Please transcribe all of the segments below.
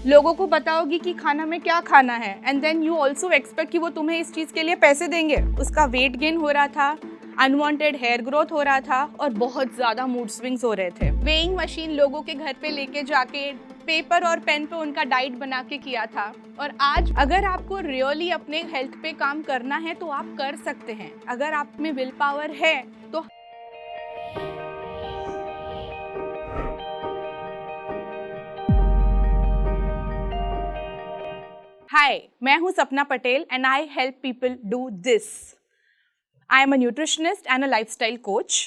लोगों को बताओगी कि खाना में क्या खाना है and then you also expect कि वो तुम्हें इस चीज़ के लिए पैसे देंगे। उसका वेट गेन हो रहा था, अनवांटेड हेयर ग्रोथ हो रहा था और बहुत ज़्यादा मूड स्विंग्स हो रहे थे। वेइंग मशीन लोगों के घर पे लेके जाके पेपर और पेन पे उनका डाइट बना के किया था। और आज अगर आपको रियली अपने हेल्थ पे काम करना है तो आप कर सकते हैं, अगर आप में विल पावर है तो। हाय, मैं हूँ सपना Patel and I help people do this. I am a nutritionist and a lifestyle coach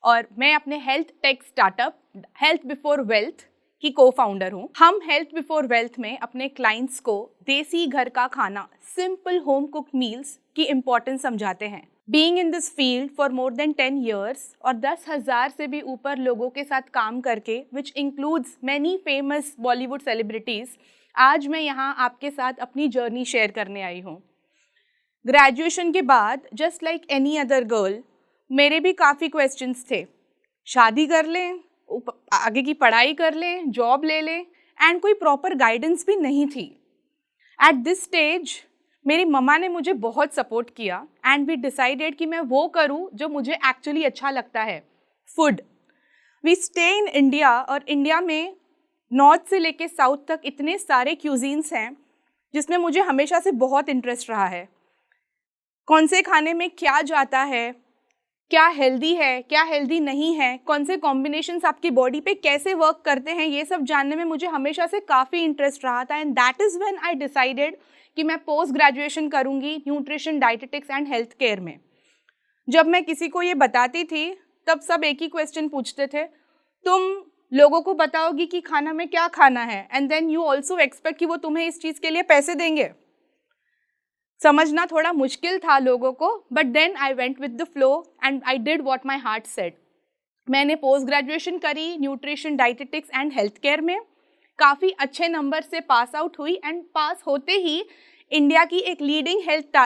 और मैं अपने health tech startup health before wealth की को फाउंडर हूँ। हम हेल्थ बिफोर वेल्थ में अपने क्लाइंट्स को देसी घर का खाना, सिंपल होम कुक्ड मील्स की इम्पोर्टेंस समझाते हैं। Being in this field for more than 10 years और 10,000 से भी ऊपर लोगों के साथ काम करके, which includes many famous Bollywood celebrities, आज मैं यहाँ आपके साथ अपनी जर्नी शेयर करने आई हूँ। ग्रेजुएशन के बाद just like any other girl मेरे भी काफ़ी क्वेश्चंस थे। शादी कर लें, आगे की पढ़ाई कर लें, जॉब ले लें, एंड कोई प्रॉपर गाइडेंस भी नहीं थी। एट दिस स्टेज मेरी मम्मा ने मुझे बहुत सपोर्ट किया एंड वी डिसाइडेड कि मैं वो करूँ जो मुझे एक्चुअली अच्छा लगता है, food. We stay in India और इंडिया में नॉर्थ से लेके साउथ तक इतने सारे क्यूजीन्स हैं जिसमें मुझे हमेशा से बहुत इंटरेस्ट रहा है। कौन से खाने में क्या जाता है, क्या हेल्दी है, क्या हेल्दी नहीं है, कौन से कॉम्बिनेशंस आपकी बॉडी पे कैसे वर्क करते हैं, ये सब जानने में मुझे हमेशा से काफ़ी इंटरेस्ट रहा था। And that is when I decided कि मैं पोस्ट ग्रेजुएशन करूँगी nutrition, dietetics and health care में। जब मैं किसी को ये बताती थी तब सब एक ही क्वेश्चन पूछते थे, तुम लोगों को बताओगी कि खाना में क्या खाना है and then you also expect कि वो तुम्हें इस चीज़ के लिए पैसे देंगे। समझना थोड़ा मुश्किल था लोगों को, but then I went with the flow and I did what my heart said. मैंने पोस्ट ग्रेजुएशन करी nutrition, dietetics and health care में, काफ़ी अच्छे नंबर से पास आउट हुई एंड पास होते ही इंडिया की एक लीडिंग हेल्थ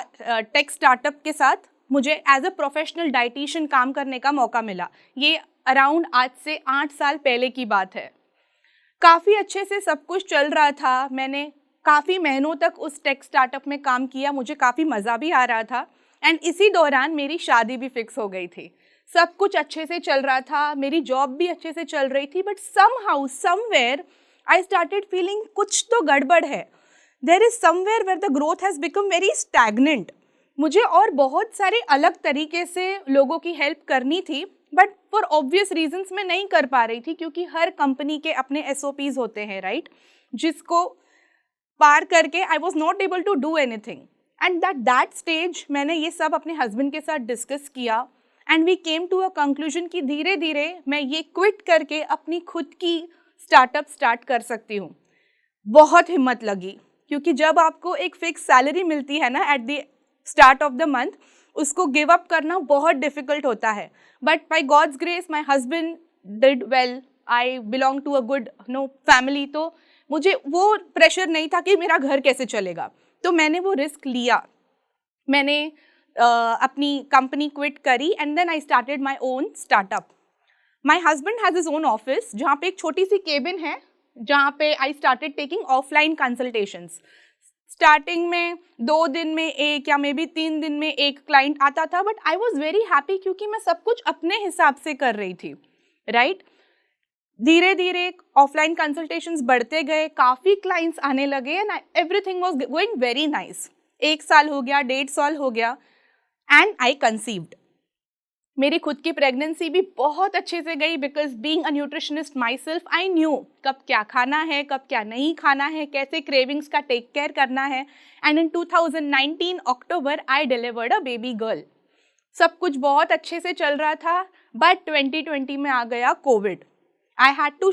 टेक स्टार्टअप के साथ मुझे एज अ प्रोफेशनल डाइटिशियन काम करने का मौका मिला। ये अराउंड आज से 8 साल पहले की बात है। काफ़ी अच्छे से सब कुछ चल रहा था, मैंने काफ़ी महीनों तक उस टेक स्टार्टअप में काम किया, मुझे काफ़ी मज़ा भी आ रहा था एंड इसी दौरान मेरी शादी भी फिक्स हो गई थी। सब कुछ अच्छे से चल रहा था, मेरी जॉब भी अच्छे से चल रही थी, but somehow somewhere I started feeling कुछ तो गड़बड़ है। There is somewhere where the growth has become very stagnant. मुझे और बहुत सारे अलग तरीके से लोगों की हेल्प करनी थी, बट फॉर ऑब्वियस रीजंस मैं नहीं कर पा रही थी क्योंकि हर कंपनी के अपने SOPs होते हैं, राइट, जिसको पार करके I was not able to do anything. And that stage मैंने ये सब अपने हस्बैंड के साथ डिस्कस किया and we came to a conclusion कि धीरे धीरे मैं ये क्विट करके अपनी खुद की स्टार्टअप स्टार्ट कर सकती हूँ। बहुत हिम्मत लगी क्योंकि जब आपको एक फिक्स सैलरी मिलती है ना at the start of the month, उसको गिव अप करना बहुत डिफिकल्ट होता है। But by God's grace my husband did well, I belong to a good family, तो मुझे वो प्रेशर नहीं था कि मेरा घर कैसे चलेगा, तो मैंने वो रिस्क लिया। मैंने अपनी कंपनी क्विट करी and then I started my own startup. My husband has his own office जहाँ पे एक छोटी सी केबिन है, जहाँ पे I started taking offline consultations. Starting में 2 दिन में एक या मे बी 3 दिन में एक क्लाइंट आता था, but I was very happy क्योंकि मैं सब कुछ अपने हिसाब से कर रही थी, राइट। धीरे धीरे ऑफलाइन कंसल्टेशंस बढ़ते गए, काफ़ी क्लाइंट्स आने लगे and everything was going very nice. 1 साल हो गया, 1.5 साल हो गया एंड आई कंसीव्ड। मेरी खुद की प्रेगनेंसी भी बहुत अच्छे से गई because being a nutritionist my self I knew कब क्या खाना है, कब क्या नहीं खाना है, कैसे क्रेविंग्स का टेक केयर करना है। And in 2019 October I delivered a baby girl. सब कुछ बहुत अच्छे से चल रहा था, बट 2020 में आ गया Covid. I had to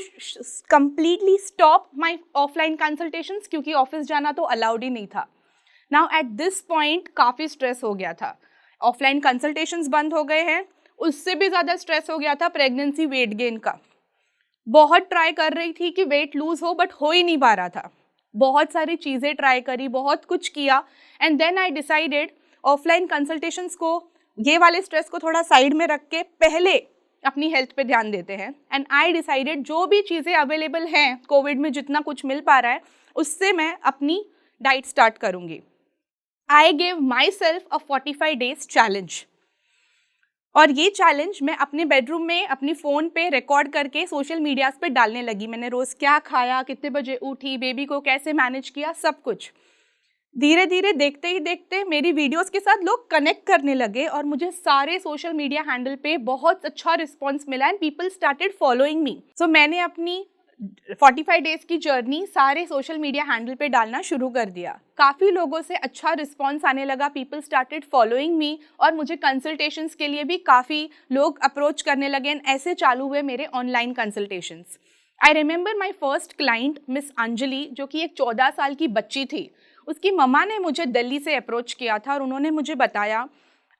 completely stop my offline consultations क्योंकि ऑफिस जाना तो अलाउड ही नहीं था। Now at this point काफ़ी स्ट्रेस हो गया था, ऑफलाइन कंसल्टेशंस बंद हो गए हैं, उससे भी ज़्यादा स्ट्रेस हो गया था प्रेगनेंसी वेट गेन का। बहुत ट्राई कर रही थी कि वेट लूज हो, बट हो ही नहीं पा रहा था। बहुत सारी चीज़ें ट्राई करी, बहुत कुछ किया and then I decided offline consultations को, ये वाले स्ट्रेस को थोड़ा साइड में रख के पहले अपनी हेल्थ पे ध्यान देते हैं एंड आई डिसाइडेड जो भी चीज़ें अवेलेबल हैं कोविड में जितना कुछ मिल पा रहा है उससे मैं अपनी डाइट स्टार्ट करूँगी। I give my self a 45 days challenge और ये चैलेंज मैं अपने बेडरूम में अपनी फ़ोन पे रिकॉर्ड करके सोशल मीडियाज़ पे डालने लगी। मैंने रोज़ क्या खाया, कितने बजे उठी, बेबी को कैसे मैनेज किया, सब कुछ। धीरे धीरे देखते ही देखते मेरी वीडियोस के साथ लोग कनेक्ट करने लगे और मुझे सारे सोशल मीडिया हैंडल पे बहुत अच्छा रिस्पॉन्स मिला and people started following me. So मैंने अपनी 45 डेज़ की जर्नी सारे सोशल मीडिया हैंडल पे डालना शुरू कर दिया। काफ़ी लोगों से अच्छा रिस्पॉन्स आने लगा, पीपल स्टार्टेड फॉलोइंग मी और मुझे कंसल्टेशंस के लिए भी काफ़ी लोग अप्रोच करने लगे एंड ऐसे चालू हुए मेरे online consultations. I remember my first client miss Anjali, जो कि एक 14 साल की बच्ची थी। उसकी मम्मा ने मुझे दिल्ली से अप्रोच किया था और उन्होंने मुझे बताया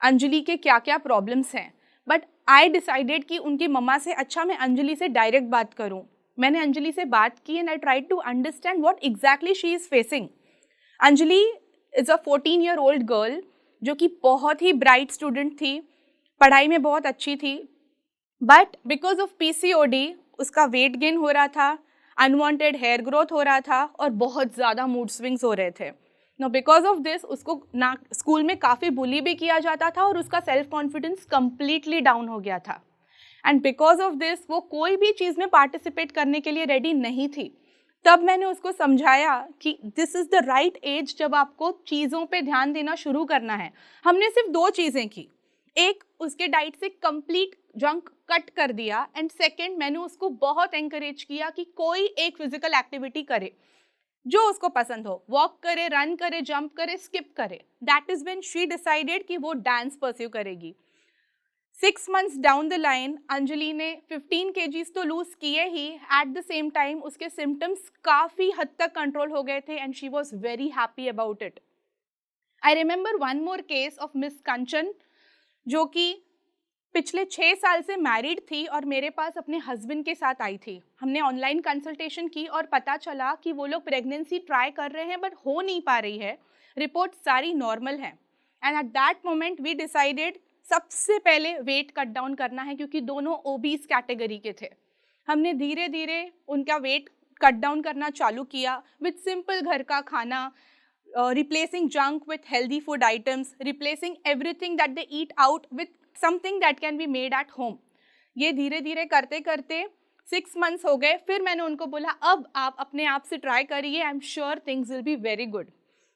अंजलि के क्या क्या प्रॉब्लम्स हैं, बट आई डिसाइडेड कि उनकी मम्मा से अच्छा मैं अंजलि से डायरेक्ट बात करूं। मैंने अंजलि से बात की and I tried to understand what exactly she is facing. Anjali is a 14-year-old girl जो कि बहुत ही ब्राइट स्टूडेंट थी, पढ़ाई में बहुत अच्छी थी, बट बिकॉज ऑफ PCOD उसका वेट गेन हो रहा था, अनवांटेड हेयर ग्रोथ हो रहा था और बहुत ज़्यादा मूड स्विंग्स हो रहे थे। नो बिकॉज ऑफ दिस उसको ना स्कूल में काफ़ी बुली भी किया जाता था और उसका सेल्फ कॉन्फिडेंस कम्प्लीटली डाउन हो गया था एंड बिकॉज ऑफ दिस वो कोई भी चीज़ में पार्टिसिपेट करने के लिए रेडी नहीं थी। तब मैंने उसको समझाया कि this is the right age जब आपको चीज़ों पे ध्यान देना शुरू करना है। हमने सिर्फ 2 चीज़ें की, एक उसके डाइट से कंप्लीट जंक कट कर दिया एंड सेकंड मैंने उसको बहुत एंकरेज किया कि कोई एक फिजिकल एक्टिविटी करे जो उसको पसंद हो, वॉक करे, रन करे, जंप करे, स्किप करे। That is when she decided कि वो डांस परस्यू करेगी। 6 months down the line Anjali ने 15 kgs तो लूज किए ही, एट द सेम टाइम उसके सिम्टम्स काफ़ी हद तक कंट्रोल हो गए थे and she was very happy about it. I remember one more case of Miss Kanchan, जो कि पिछले 6 साल से मैरिड थी और मेरे पास अपने हस्बैंड के साथ आई थी। हमने ऑनलाइन कंसल्टेशन की और पता चला कि वो लोग प्रेगनेंसी ट्राई कर रहे हैं बट हो नहीं पा रही है, रिपोर्ट सारी नॉर्मल है and at that moment we decided सबसे पहले वेट कट डाउन करना है क्योंकि दोनों ओबीस कैटेगरी के थे। हमने धीरे धीरे उनका वेट कट डाउन करना चालू किया विथ सिंपल घर का खाना, replacing junk with healthy food items, replacing everything that they eat out with something that can be made at home. ये धीरे धीरे करते करते 6 months हो गए। फिर मैंने उनको बोला अब आप अपने आप से ट्राई करिए, I am sure things will be very good.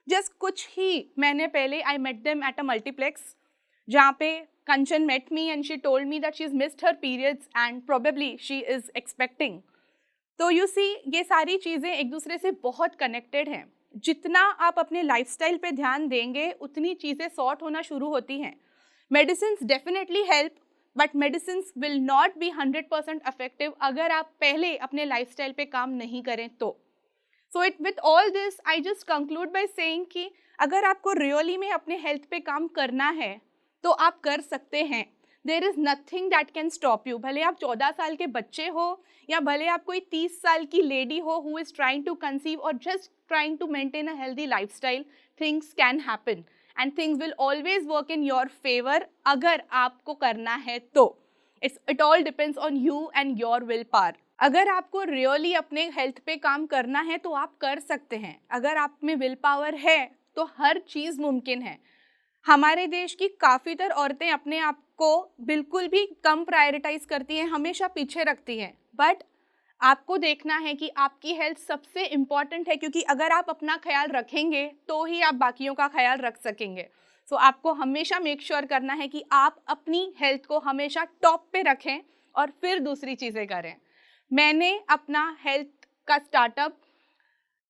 Just कुछ ही महीने पहले I met them at a multiplex जहाँ पे कंचन met me and she told me that she's missed her periods and probably she is expecting। तो you see ये सारी चीज़ें एक दूसरे से बहुत कनेक्टेड हैं। जितना आप अपने लाइफस्टाइल पे ध्यान देंगे उतनी चीज़ें सॉर्ट होना शुरू होती हैं। Medicines definitely help but medicines will not be 100% effective अगर आप पहले अपने लाइफस्टाइल पे काम नहीं करें तो। So it with all this I just conclude by saying कि अगर आपको रियली में अपने हेल्थ पे काम करना है तो आप कर सकते हैं। There is nothing that can stop you. भले आप 14 साल के बच्चे हो या भले आप कोई 30 साल की लेडी हो who is trying to conceive और just trying to maintain a healthy lifestyle, things can happen and things will always work in your favour अगर आपको करना है तो। It all depends on you and your willpower. अगर आपको really अपने health पे काम करना है तो आप कर सकते हैं। अगर आप में विल पावर है तो हर चीज़ मुमकिन है। हमारे देश की काफ़ीतर औरतें अपने आप को बिल्कुल भी कम प्रायोरिटाइज करती हैं, हमेशा पीछे रखती हैं, बट आपको देखना है कि आपकी हेल्थ सबसे इम्पॉर्टेंट है क्योंकि अगर आप अपना ख्याल रखेंगे तो ही आप बाकियों का ख्याल रख सकेंगे। सो आपको हमेशा मेक श्योर करना है कि आप अपनी हेल्थ को हमेशा टॉप पे रखें और फिर दूसरी चीज़ें करें। मैंने अपना हेल्थ का स्टार्टअप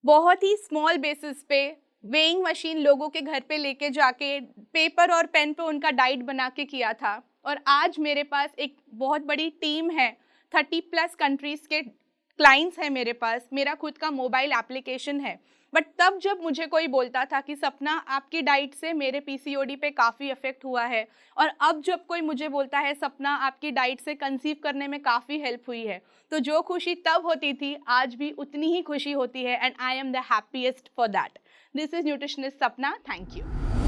बहुत ही स्मॉल बेसिस पे वेइंग मशीन लोगों के घर पे लेके जाके पेपर और पेन पे उनका डाइट बना के किया था और आज मेरे पास एक बहुत बड़ी टीम है। 30+ कंट्रीज़ के क्लाइंट्स हैं मेरे पास। मेरा खुद का मोबाइल एप्लीकेशन है। बट तब जब मुझे कोई बोलता था कि सपना आपकी डाइट से मेरे PCOD पे काफ़ी इफेक्ट हुआ है, और अब जब कोई मुझे बोलता है सपना आपकी डाइट से कंसीव करने में काफ़ी हेल्प हुई है, तो जो खुशी तब होती थी आज भी उतनी ही खुशी होती है and I am the happiest for that. This is nutritionist Sapna. Thank you.